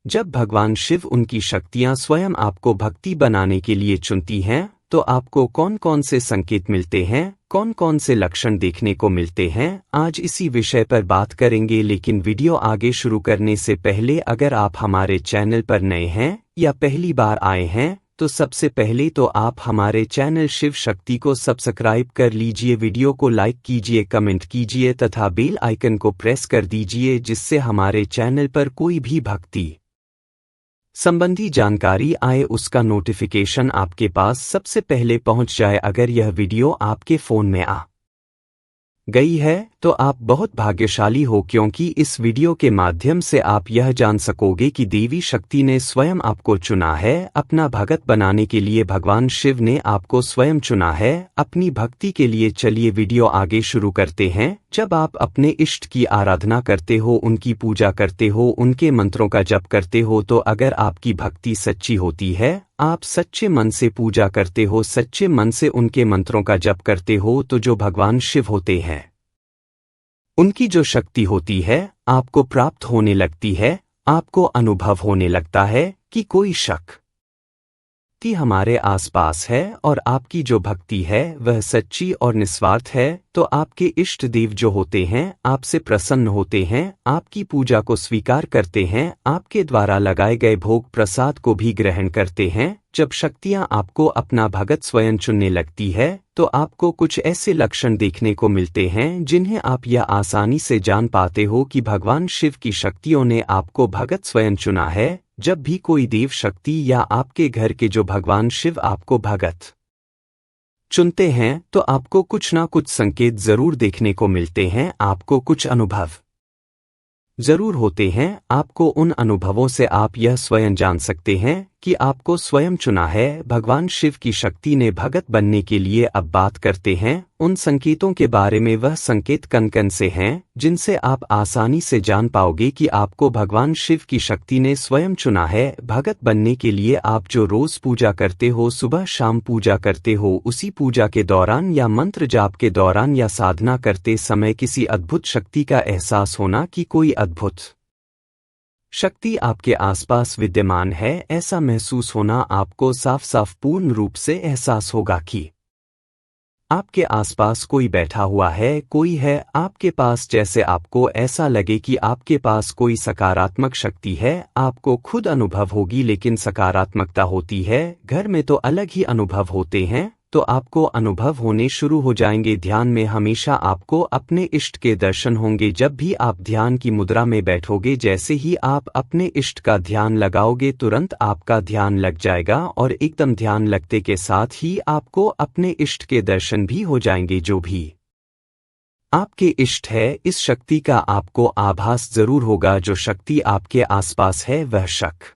जब भगवान शिव उनकी शक्तियां स्वयं आपको भक्ति बनाने के लिए चुनती हैं, तो आपको कौन कौन से संकेत मिलते हैं, कौन कौन से लक्षण देखने को मिलते हैं, आज इसी विषय पर बात करेंगे। लेकिन वीडियो आगे शुरू करने से पहले अगर आप हमारे चैनल पर नए हैं या पहली बार आए हैं, तो सबसे पहले तो आप हमारे चैनल शिव शक्ति को सब्सक्राइब कर लीजिए, वीडियो को लाइक कीजिए, कमेंट कीजिए तथा बेल आइकन को प्रेस कर दीजिए, जिससे हमारे चैनल पर कोई भी भक्ति संबंधी जानकारी आए उसका नोटिफिकेशन आपके पास सबसे पहले पहुंच जाए। अगर यह वीडियो आपके फ़ोन में आ गई है तो आप बहुत भाग्यशाली हो, क्योंकि इस वीडियो के माध्यम से आप यह जान सकोगे कि देवी शक्ति ने स्वयं आपको चुना है, अपना भगत बनाने के लिए भगवान शिव ने आपको स्वयं चुना है अपनी भक्ति के लिए। चलिए वीडियो आगे शुरू करते हैं। जब आप अपने इष्ट की आराधना करते हो, उनकी पूजा करते हो, उनके मंत्रों का जप करते हो, तो अगर आपकी भक्ति सच्ची होती है, आप सच्चे मन से पूजा करते हो, सच्चे मन से उनके मंत्रों का जप करते हो, तो जो भगवान शिव होते हैं उनकी जो शक्ति होती है आपको प्राप्त होने लगती है। आपको अनुभव होने लगता है कि कोई शक्ति हमारे आसपास है और आपकी जो भक्ति है वह सच्ची और निस्वार्थ है, तो आपके इष्ट देव जो होते हैं आपसे प्रसन्न होते हैं, आपकी पूजा को स्वीकार करते हैं, आपके द्वारा लगाए गए भोग प्रसाद को भी ग्रहण करते हैं। जब शक्तियां आपको अपना भगत स्वयं चुनने लगती है, तो आपको कुछ ऐसे लक्षण देखने को मिलते हैं जिन्हें आप यह आसानी से जान पाते हो कि भगवान शिव की शक्तियों ने आपको भगत स्वयं चुना है। जब भी कोई देव शक्ति या आपके घर के जो भगवान शिव आपको भगत चुनते हैं, तो आपको कुछ ना कुछ संकेत जरूर देखने को मिलते हैं, आपको कुछ अनुभव जरूर होते हैं। आपको उन अनुभवों से आप यह स्वयं जान सकते हैं कि आपको स्वयं चुना है भगवान शिव की शक्ति ने भगत बनने के लिए। अब बात करते हैं उन संकेतों के बारे में। वह संकेत कन कन से हैं जिनसे आप आसानी से जान पाओगे कि आपको भगवान शिव की शक्ति ने स्वयं चुना है भगत बनने के लिए। आप जो रोज पूजा करते हो, सुबह शाम पूजा करते हो, उसी पूजा के दौरान या मंत्र जाप के दौरान या साधना करते समय किसी अद्भुत शक्ति का एहसास होना कि कोई अद्भुत शक्ति आपके आसपास विद्यमान है, ऐसा महसूस होना आपको साफ साफ पूर्ण रूप से एहसास होगा कि आपके आसपास कोई बैठा हुआ है, कोई है आपके पास, जैसे आपको ऐसा लगे कि आपके पास कोई सकारात्मक शक्ति है। आपको खुद अनुभव होगी, लेकिन सकारात्मकता होती है, घर में तो अलग ही अनुभव होते हैं, तो आपको अनुभव होने शुरू हो जाएंगे। ध्यान में हमेशा आपको अपने इष्ट के दर्शन होंगे। जब भी आप ध्यान की मुद्रा में बैठोगे, जैसे ही आप अपने इष्ट का ध्यान लगाओगे, तुरंत आपका ध्यान लग जाएगा और एकदम ध्यान लगते के साथ ही आपको अपने इष्ट के दर्शन भी हो जाएंगे। जो भी आपके इष्ट है, इस शक्ति का आपको आभास जरूर होगा। जो शक्ति आपके आसपास है वह शक्ति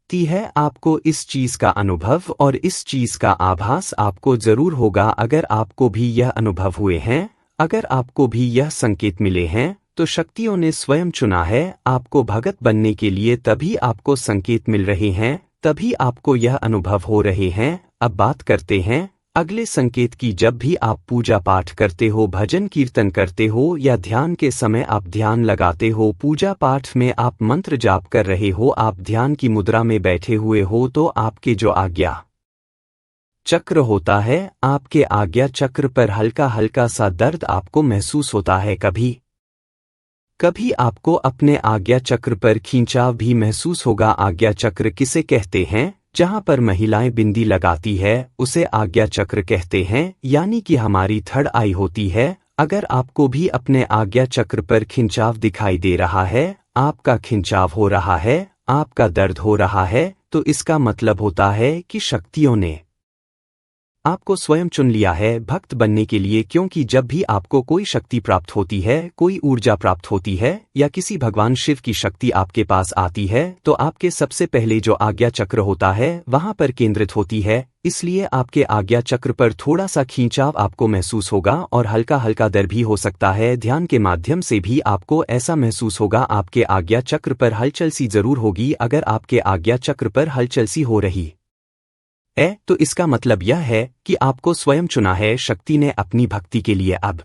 है, आपको इस चीज का अनुभव और इस चीज का आभास आपको जरूर होगा। अगर आपको भी यह अनुभव हुए हैं, अगर आपको भी यह संकेत मिले हैं, तो शक्तियों ने स्वयं चुना है आपको भगत बनने के लिए। तभी आपको संकेत मिल रहे हैं, तभी आपको यह अनुभव हो रहे हैं। अब बात करते हैं अगले संकेत की। जब भी आप पूजा पाठ करते हो, भजन कीर्तन करते हो या ध्यान के समय आप ध्यान लगाते हो, पूजा पाठ में आप मंत्र जाप कर रहे हो, आप ध्यान की मुद्रा में बैठे हुए हो, तो आपके जो आज्ञा चक्र होता है, आपके आज्ञा चक्र पर हल्का हल्का सा दर्द आपको महसूस होता है। कभी कभी आपको अपने आज्ञा चक्र पर खींचाव भी महसूस होगा। आज्ञा चक्र किसे कहते हैं? जहां पर महिलाएं बिंदी लगाती है उसे आज्ञा चक्र कहते हैं, यानी कि हमारी थर्ड आई होती है। अगर आपको भी अपने आज्ञा चक्र पर खिंचाव दिखाई दे रहा है, आपका खिंचाव हो रहा है, आपका दर्द हो रहा है, तो इसका मतलब होता है कि शक्तियों ने आपको स्वयं चुन लिया है भक्त बनने के लिए। क्योंकि जब भी आपको कोई शक्ति प्राप्त होती है, कोई ऊर्जा प्राप्त होती है या किसी भगवान शिव की शक्ति आपके पास आती है, तो आपके सबसे पहले जो आज्ञा चक्र होता है वहां पर केंद्रित होती है। इसलिए आपके आज्ञा चक्र पर थोड़ा सा खींचाव आपको महसूस होगा और हल्का हल्का दर्द भी हो सकता है। ध्यान के माध्यम से भी आपको ऐसा महसूस होगा। आपके आज्ञा चक्र पर हलचल सी जरूर होगी। अगर आपके आज्ञा चक्र पर हलचल सी हो रही तो इसका मतलब यह है कि आपको स्वयं चुना है शक्ति ने अपनी भक्ति के लिए। अब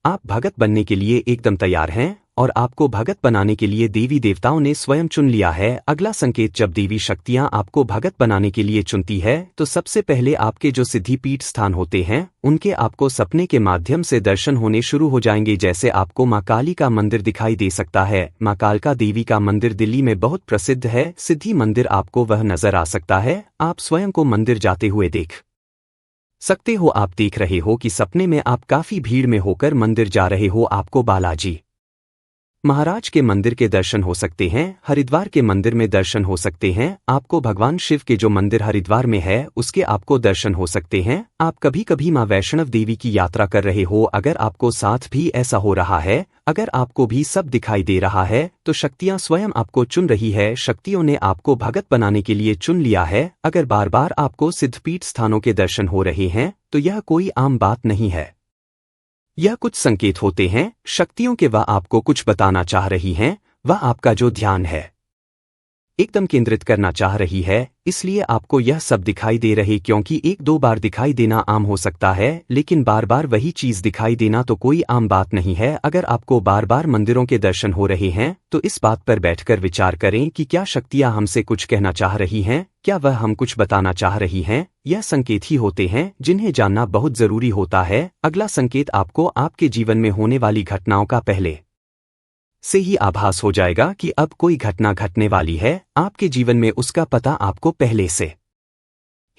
आप भगत बनने के लिए एकदम तैयार हैं और आपको भगत बनाने के लिए देवी देवताओं ने स्वयं चुन लिया है। अगला संकेत, जब देवी शक्तियां आपको भगत बनाने के लिए चुनती है तो सबसे पहले आपके जो सिद्धिपीठ स्थान होते हैं उनके आपको सपने के माध्यम से दर्शन होने शुरू हो जाएंगे। जैसे आपको माँ काली का मंदिर दिखाई दे सकता है। माँ कालका देवी का मंदिर दिल्ली में बहुत प्रसिद्ध है। सिद्धि मंदिर आपको वह नजर आ सकता है। आप स्वयं को मंदिर जाते हुए देख सकते हो। आप देख रहे हो कि सपने में आप काफी भीड़ में होकर मंदिर जा रहे हो। आपको बालाजी महाराज के मंदिर के दर्शन हो सकते हैं। हरिद्वार के मंदिर में दर्शन हो सकते हैं। आपको भगवान शिव के जो मंदिर हरिद्वार में है उसके आपको दर्शन हो सकते हैं। आप कभी कभी मां वैष्णव देवी की यात्रा कर रहे हो। अगर आपको साथ भी ऐसा हो रहा है, अगर आपको भी सब दिखाई दे रहा है तो शक्तियां स्वयं आपको चुन रही है। शक्तियों ने आपको भगत बनाने के लिए चुन लिया है। अगर बार बार आपको सिद्धपीठ स्थानों के दर्शन हो रहे हैं तो यह कोई आम बात नहीं है। यह कुछ संकेत होते हैं शक्तियों के, वह आपको कुछ बताना चाह रही हैं। वह आपका जो ध्यान है एकदम केंद्रित करना चाह रही है, इसलिए आपको यह सब दिखाई दे रहे। क्योंकि एक दो बार दिखाई देना आम हो सकता है, लेकिन बार बार वही चीज दिखाई देना तो कोई आम बात नहीं है। अगर आपको बार बार मंदिरों के दर्शन हो रहे हैं तो इस बात पर बैठकर विचार करें कि क्या शक्तियां हमसे कुछ कहना चाह रही हैं, क्या वह हम कुछ बताना चाह रही हैं। यह संकेत ही होते हैं जिन्हें जानना बहुत जरूरी होता है। अगला संकेत, आपको आपके जीवन में होने वाली घटनाओं का पहले से ही आभास हो जाएगा कि अब कोई घटना घटने वाली है। आपके जीवन में उसका पता आपको पहले से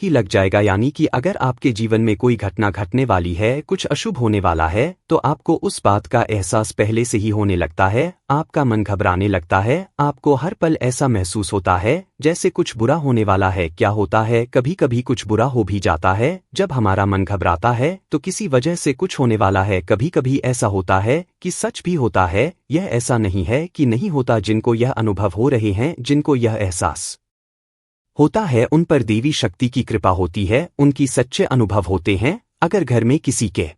ही लग जाएगा। यानी कि अगर आपके जीवन में कोई घटना घटने वाली है, कुछ अशुभ होने वाला है, तो आपको उस बात का एहसास पहले से ही होने लगता है। आपका मन घबराने लगता है। आपको हर पल ऐसा महसूस होता है जैसे कुछ बुरा होने वाला है। क्या होता है, कभी कभी कुछ बुरा हो भी जाता है। जब हमारा मन घबराता है तो किसी वजह से कुछ होने वाला है। कभी कभी ऐसा होता है कि सच भी होता है। यह ऐसा नहीं है कि नहीं होता। जिनको यह अनुभव हो रहे हैं, जिनको यह एहसास होता है, उन पर देवी शक्ति की कृपा होती है। उनकी सच्चे अनुभव होते हैं। अगर घर में किसी के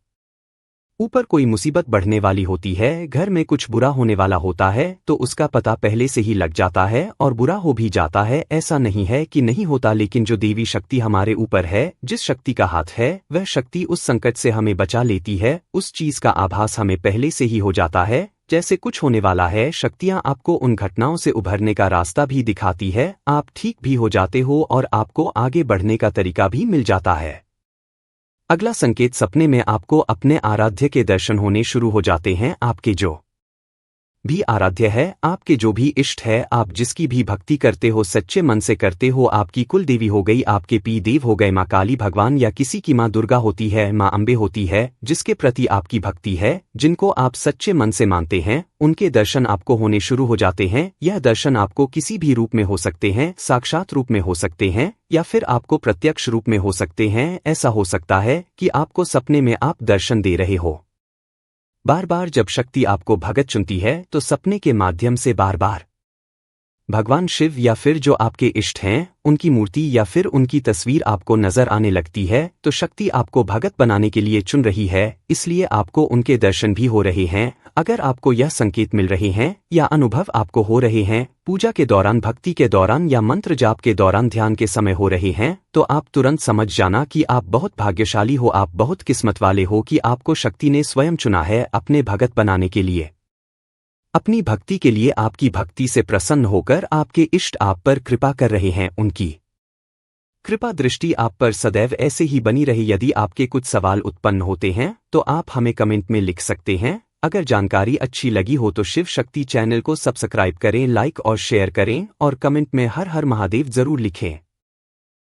ऊपर कोई मुसीबत बढ़ने वाली होती है, घर में कुछ बुरा होने वाला होता है, तो उसका पता पहले से ही लग जाता है और बुरा हो भी जाता है। ऐसा नहीं है कि नहीं होता, लेकिन जो देवी शक्ति हमारे ऊपर है, जिस शक्ति का हाथ है, वह शक्ति उस संकट से हमें बचा लेती है। उस चीज का आभास हमें पहले से ही हो जाता है जैसे कुछ होने वाला है। शक्तियां आपको उन घटनाओं से उभरने का रास्ता भी दिखाती है। आप ठीक भी हो जाते हो और आपको आगे बढ़ने का तरीका भी मिल जाता है। अगला संकेत, सपने में आपको अपने आराध्य के दर्शन होने शुरू हो जाते हैं। आपके जो भी आराध्य है, आपके जो भी इष्ट है, आप जिसकी भी भक्ति करते हो, सच्चे मन से करते हो। आपकी कुल देवी हो गई, आपके पी देव हो गए, माँ काली भगवान या किसी की माँ दुर्गा होती है, माँ अम्बे होती है, जिसके प्रति आपकी भक्ति है, जिनको आप सच्चे मन से मानते हैं, उनके दर्शन आपको होने शुरू हो जाते हैं। यह दर्शन आपको किसी भी रूप में हो सकते हैं, साक्षात रूप में हो सकते हैं या फिर आपको प्रत्यक्ष रूप में हो सकते हैं। ऐसा हो सकता है कि आपको सपने में आप दर्शन दे रहे हो। बार बार जब शक्ति आपको भगत चुनती है तो सपने के माध्यम से बार बार भगवान शिव या फिर जो आपके इष्ट हैं उनकी मूर्ति या फिर उनकी तस्वीर आपको नजर आने लगती है, तो शक्ति आपको भगत बनाने के लिए चुन रही है, इसलिए आपको उनके दर्शन भी हो रहे हैं। अगर आपको यह संकेत मिल रहे हैं या अनुभव आपको हो रहे हैं पूजा के दौरान, भक्ति के दौरान या मंत्र जाप के दौरान, ध्यान के समय हो रहे हैं, तो आप तुरंत समझ जाना कि आप बहुत भाग्यशाली हो, आप बहुत किस्मत वाले हो कि आपको शक्ति ने स्वयं चुना है अपने भगत बनाने के लिए। अपनी भक्ति के लिए आपकी भक्ति से प्रसन्न होकर आपके इष्ट आप पर कृपा कर रहे हैं। उनकी कृपा दृष्टि आप पर सदैव ऐसे ही बनी रहे। यदि आपके कुछ सवाल उत्पन्न होते हैं तो आप हमें कमेंट में लिख सकते हैं। अगर जानकारी अच्छी लगी हो तो शिव शक्ति चैनल को सब्सक्राइब करें, लाइक और शेयर करें और कमेंट में हर हर महादेव जरूर लिखें।